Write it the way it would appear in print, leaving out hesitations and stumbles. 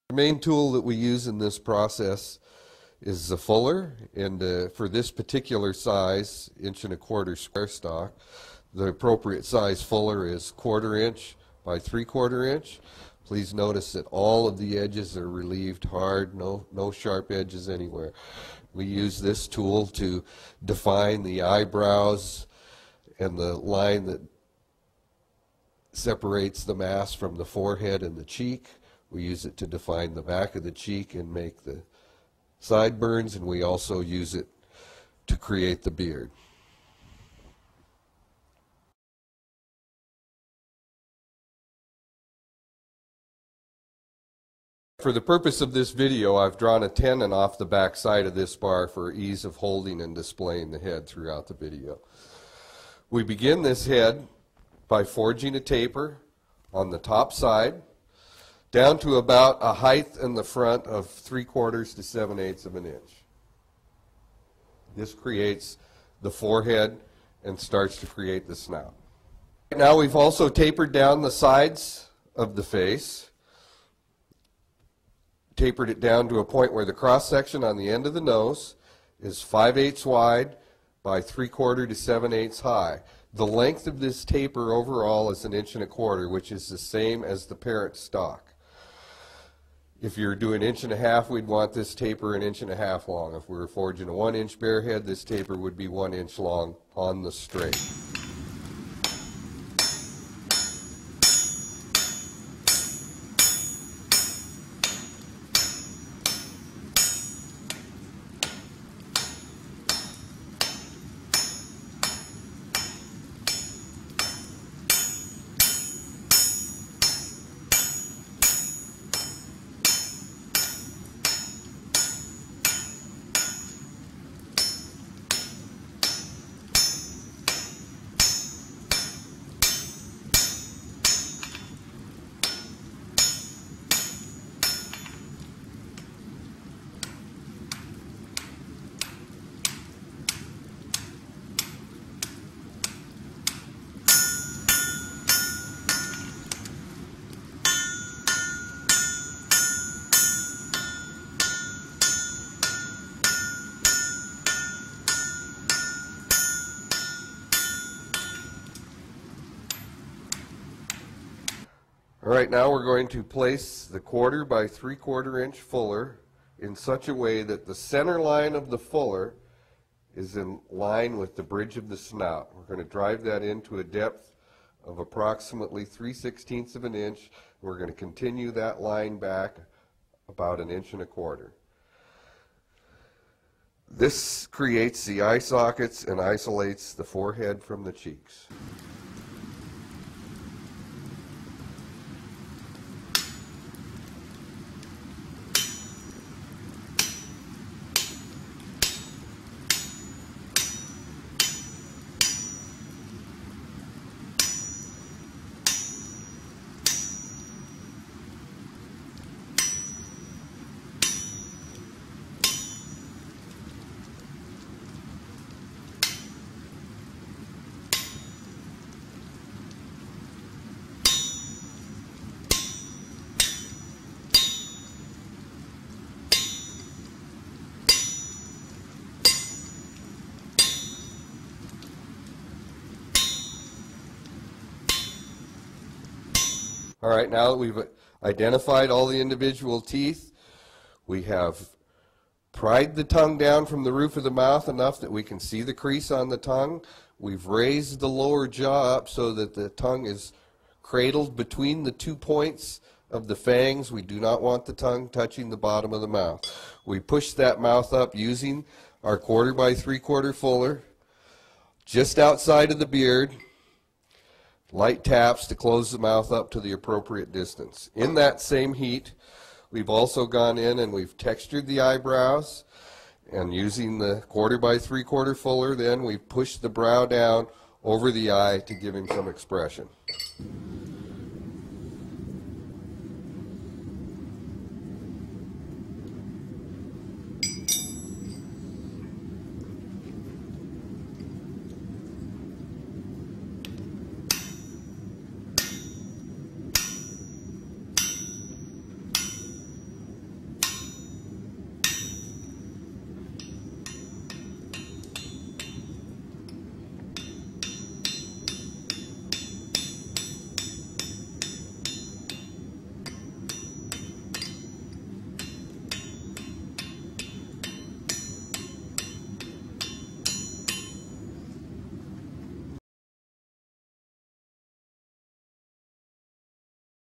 The main tool that we use in this process is the fuller, and for this particular size, 1¼ inch square stock, the appropriate size fuller is 1/4 inch by 3/4 inch. Please notice that all of the edges are relieved hard, no sharp edges anywhere. We use this tool to define the eyebrows and the line that separates the mask from the forehead and the cheek. We use it to define the back of the cheek and make the sideburns, and we also use it to create the beard. For the purpose of this video, I've drawn a tenon off the back side of this bar for ease of holding and displaying the head throughout the video. We begin this head by forging a taper on the top side down to about a height in the front of 3/4 to 7/8 of an inch. This creates the forehead and starts to create the snout. Now we've also tapered down the sides of the face, tapered it down to a point where the cross section on the end of the nose is 5/8 wide by 3/4 to 7/8 high. The length of this taper overall is 1¼ inch, which is the same as the parent stock. If you're doing 1.5 inch, we'd want this taper 1.5 inch long. If we were forging a 1-inch bear head, this taper would be 1 inch long on the straight. All right, now we're going to place the 1/4 by 3/4 inch fuller in such a way that the center line of the fuller is in line with the bridge of the snout. We're going to drive that into a depth of approximately 3/16 of an inch. We're going to continue that line back about 1¼ inch. This creates the eye sockets and isolates the forehead from the cheeks. All right, now that we've identified all the individual teeth, we have pried the tongue down from the roof of the mouth enough that we can see the crease on the tongue. We've raised the lower jaw up so that the tongue is cradled between the 2 points of the fangs. We do not want the tongue touching the bottom of the mouth. We push that mouth up using our 1/4 by 3/4 fuller just outside of the beard. Light taps to close the mouth up to the appropriate distance. In that same heat, we've also gone in and we've textured the eyebrows, and using the 1/4 by 3/4 fuller, then we've pushed the brow down over the eye to give him some expression.